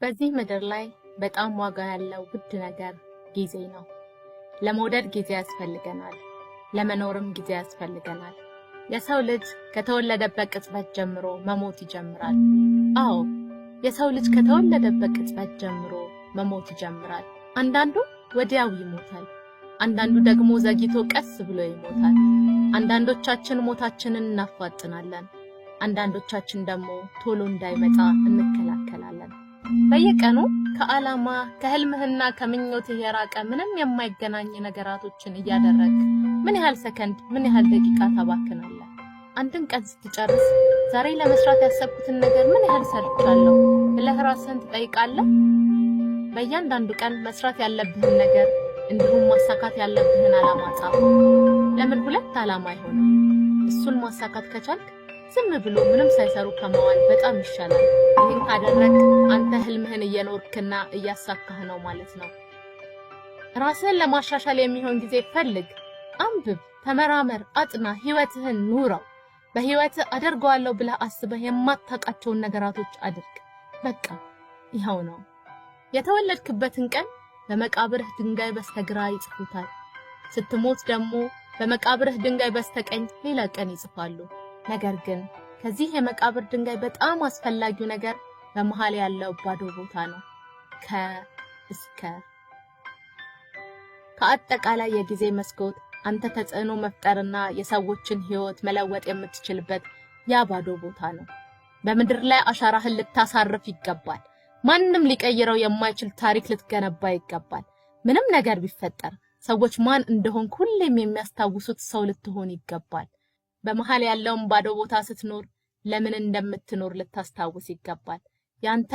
በዚህ ምድር ላይ በጣም ዋጋ ያለው ውድ ነገር ጊዜ ነው። ለመውደድ ጊዜ ያስፈልገናል፣ ለመኖርም ጊዜ ያስፈልገናል። የሰው ልጅ ከተወለደበት ቅጽበት ጀምሮ መሞት ይጀምራል። አዎ፣ የሰው ልጅ ከተወለደበት ቅጽበት ጀምሮ መሞት ይጀምራል። አንዳንዱ ወዲያው ይሞታል፣ አንዳንዱ ደግሞ ዘግይቶ ቀስ ብሎ ይሞታል። አንዳንዶቻችን ሞታችንን እናፋጥናለን፣ አንዳንዶቻችን ደግሞ ቶሎ እንዳይመጣ እንከላከላለን። በየቀኑ ከዓላማ ከህልምህና ከምኞትህ የራቀ ምንም የማይገናኝ ነገራቶችን እያደረግ ምን ያህል ሰከንድ ምን ያህል ደቂቃ ታባክናለህ? አንድን ቀን ስትጨርስ ዛሬ ለመስራት ያሰብኩትን ነገር ምን ያህል ሰርቻለሁ ብለህ ራስህን ትጠይቃለህ? በእያንዳንዱ ቀን መስራት ያለብህን ነገር እንዲሁም ማሳካት ያለብህን ዓላማ ጻፍ። ለምን ሁለት ዓላማ አይሆንም? እሱን ማሳካት ከቻልክ ዝም ብሎ ምንም ሳይሰሩ ከመዋል በጣም ይሻላል። ይህን ካደረግ አንተ ህልምህን እየኖርክና እያሳካህ ነው ማለት ነው። ራስህን ለማሻሻል የሚሆን ጊዜ ፈልግ፣ አንብብ፣ ተመራመር፣ አጥና፣ ህይወትህን ኑረው። በህይወትህ አደርገዋለሁ ብለህ አስበህ የማታውቃቸውን ነገራቶች አድርግ። በቃ ይኸው ነው። የተወለድክበትን ቀን በመቃብርህ ድንጋይ በስተግራ ይጽፉታል። ስትሞት ደግሞ በመቃብርህ ድንጋይ በስተቀኝ ሌላ ቀን ይጽፋሉ። ነገር ግን ከዚህ የመቃብር ድንጋይ በጣም አስፈላጊው ነገር በመሃል ያለው ባዶ ቦታ ነው። እስከ ከአጠቃላይ የጊዜ መስኮት አንተ ተጽዕኖ መፍጠርና የሰዎችን ህይወት መለወጥ የምትችልበት ያ ባዶ ቦታ ነው። በምድር ላይ አሻራህን ልታሳርፍ ይገባል። ማንም ሊቀይረው የማይችል ታሪክ ልትገነባ ይገባል። ምንም ነገር ቢፈጠር ሰዎች ማን እንደሆንክ ሁሌም የሚያስታውሱት ሰው ልትሆን ይገባል። በመሃል ያለውን ባዶ ቦታ ስትኖር ለምን እንደምትኖር ልታስታውስ ይገባል። ያንተ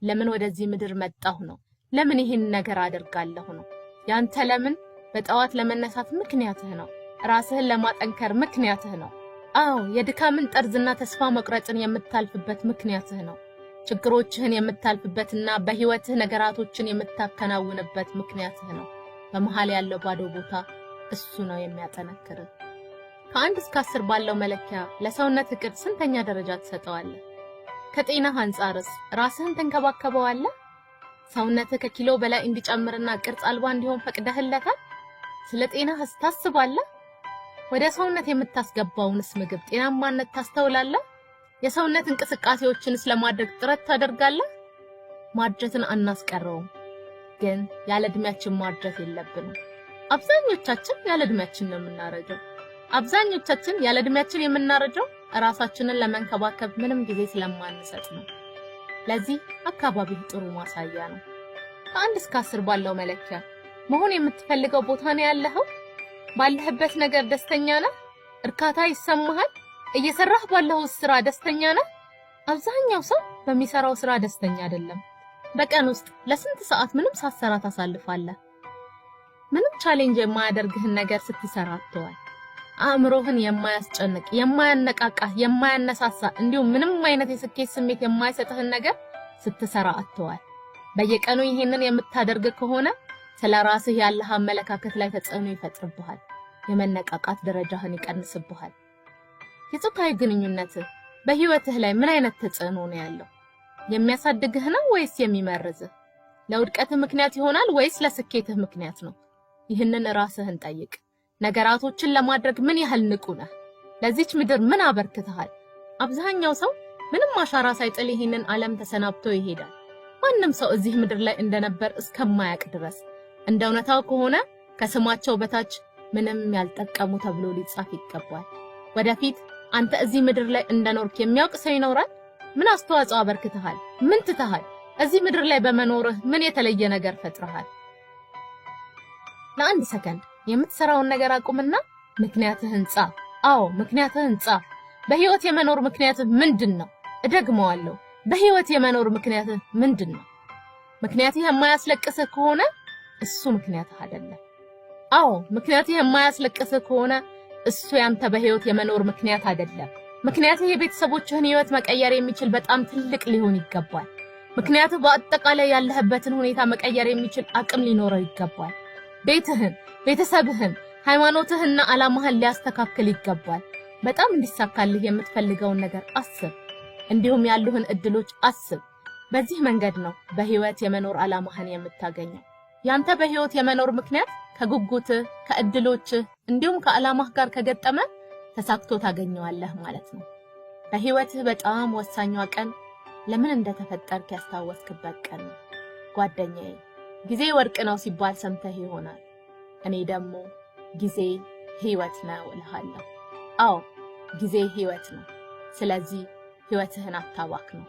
ለምን ወደዚህ ምድር መጣሁ ነው። ለምን ይህን ነገር አደርጋለሁ ነው። ያንተ ለምን በጠዋት ለመነሳት ምክንያትህ ነው። ራስህን ለማጠንከር ምክንያትህ ነው። አዎ፣ የድካምን ጠርዝና ተስፋ መቁረጥን የምታልፍበት ምክንያትህ ነው። ችግሮችህን የምታልፍበትና በህይወትህ ነገራቶችን የምታከናውንበት ምክንያትህ ነው። በመሃል ያለው ባዶ ቦታ እሱ ነው የሚያጠነክርህ። ከ1 እስከ 10 ባለው መለኪያ ለሰውነት እቅድ ስንተኛ ደረጃ ትሰጠዋለህ? ከጤናህ አንጻርስ ራስህን ተንከባከበዋለህ? ሰውነትህ ከኪሎ በላይ እንዲጨምርና ቅርጽ አልባ እንዲሆን ፈቅደህለታል? ስለ ጤናህስ ታስባለህ? ወደ ሰውነት የምታስገባውንስ ምግብ ጤናማነት ታስተውላለህ? የሰውነት እንቅስቃሴዎችንስ ለማድረግ ጥረት ታደርጋለህ? ማርጀትን አናስቀረውም፣ ግን ያለ እድሜያችን ማርጀት የለብንም። አብዛኞቻችን ያለ እድሜያችን ነው የምናረጀው። አብዛኞቻችን ያለ እድሜያችን የምናረጀው ራሳችንን ለመንከባከብ ምንም ጊዜ ስለማንሰጥ ነው። ለዚህ አካባቢህ ጥሩ ማሳያ ነው። ከ1 እስከ 10 ባለው መለኪያ መሆን የምትፈልገው ቦታ ነው ያለኸው? ባለህበት ነገር ደስተኛ ነህ? እርካታ ይሰማሃል? እየሰራህ ባለው ስራ ደስተኛ ነህ? አብዛኛው ሰው በሚሰራው ስራ ደስተኛ አይደለም። በቀን ውስጥ ለስንት ሰዓት ምንም ሳትሰራ ታሳልፋለህ? ምንም ቻሌንጅ የማያደርግህን ነገር ስትሰራ አትተዋል። አእምሮህን የማያስጨንቅ፣ የማያነቃቃ፣ የማያነሳሳ እንዲሁም ምንም አይነት የስኬት ስሜት የማይሰጥህን ነገር ስትሰራ አትተዋል። በየቀኑ ይሄንን የምታደርግ ከሆነ ስለራስህ ያለህ አመለካከት ላይ ተጽዕኖ ይፈጥርብሃል። የመነቃቃት ደረጃህን ይቀንስብሃል። የጾታዊ ግንኙነትህ በህይወትህ ላይ ምን አይነት ተጽዕኖ ነው ያለው? የሚያሳድግህ ነው ወይስ የሚመርዝህ? ለውድቀትህ ምክንያት ይሆናል ወይስ ለስኬትህ ምክንያት ነው? ይህንን ራስህን ጠይቅ። ነገራቶችን ለማድረግ ምን ያህል ንቁ ነህ? ለዚች ምድር ምን አበርክተሃል? አብዛኛው ሰው ምንም አሻራ ሳይጥል ይህንን ዓለም ተሰናብቶ ይሄዳል። ማንም ሰው እዚህ ምድር ላይ እንደነበር እስከማያውቅ ድረስ። እንደ እውነታው ከሆነ ከስማቸው በታች ምንም ያልጠቀሙ ተብሎ ሊጻፍ ይገባል። ወደፊት አንተ እዚህ ምድር ላይ እንደኖርክ የሚያውቅ ሰው ይኖራል? ምን አስተዋጽኦ አበርክተሃል? ምን ትተሃል? እዚህ ምድር ላይ በመኖርህ ምን የተለየ ነገር ፈጥረሃል? ለአንድ ሰከንድ የምትሰራውን ነገር አቁምና ምክንያትህን ጻፍ። አዎ፣ ምክንያትህን ጻፍ። በህይወት የመኖር ምክንያትህ ምንድነው? እደግመዋለሁ፣ በህይወት የመኖር ምክንያትህ ምንድነው? ምክንያትህ የማያስለቅስህ ከሆነ እሱ ምክንያትህ አይደለም። አዎ፣ ምክንያትህ የማያስለቅስህ ከሆነ እሱ ያንተ በህይወት የመኖር ምክንያት አይደለም። ምክንያትህ የቤተሰቦችህን ህይወት መቀየር የሚችል በጣም ትልቅ ሊሆን ይገባል። ምክንያትህ በአጠቃላይ ያለህበትን ሁኔታ መቀየር የሚችል አቅም ሊኖረው ይገባል። ቤትህን፣ ቤተሰብህን፣ ሃይማኖትህንና ዓላማህን ሊያስተካክል ይገባል። በጣም እንዲሳካልህ የምትፈልገውን ነገር አስብ። እንዲሁም ያሉህን እድሎች አስብ። በዚህ መንገድ ነው በህይወት የመኖር ዓላማህን የምታገኘው። ያንተ በህይወት የመኖር ምክንያት ከጉጉትህ፣ ከእድሎችህ እንዲሁም ከዓላማህ ጋር ከገጠመ ተሳክቶ ታገኘዋለህ ማለት ነው። በህይወትህ በጣም ወሳኟ ቀን ለምን እንደተፈጠርክ ያስታወስክበት ቀን ነው። ጓደኛዬ ጊዜ ወርቅ ነው ሲባል ሰምተህ ይሆናል። እኔ ደግሞ ጊዜ ህይወት ነው እልሃለሁ። አዎ ጊዜ ህይወት ነው። ስለዚህ ህይወትህን አታባክነው።